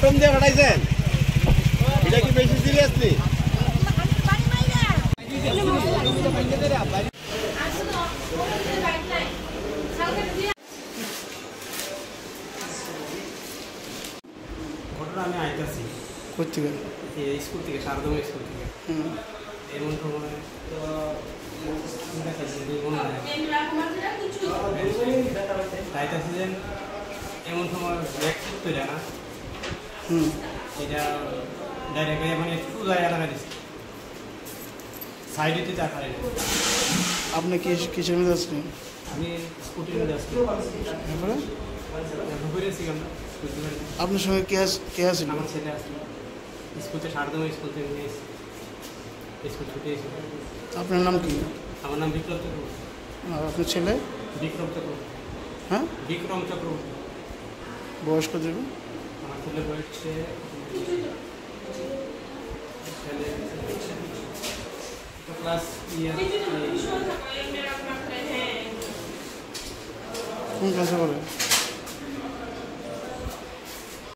Tom দিয়ে কাটাইছেন এটা কি বেশি সিরিয়াসলি ঘটনা আমি আইতাছি কোথেকে এই স্কুল থেকে শারদম স্কুল থেকে এমন সময় আইতাছি যে এমন সময় ব্যাকসিট তো জানা এটা ডাইরেক্ট মানে একটু যায় লাগা দিচ্ছে সাইডেতে চা খাই আপনি কিসের মধ্যে আসলেন? আমি স্কুটির মধ্যে আসছি তারপরে ঘুরেছি আমরা আপনার সঙ্গে কে আসছিল? আমার ছেলে আসলো স্কুল থেকে শারদম স্কুল থেকে নিয়ে এসেছি স্কুল ছুটে এসেছি। আপনার নাম কি? আমার নাম বিক্রম চক্রবর্তী। আর আপনার ছেলে? বিক্রম চক্রবর্তী। হ্যাঁ, বিক্রম চক্রবর্তী। বয়স কত হবে? আমার ছেলে বয়সে ক্লাস কোন ক্লাসে পড়ে?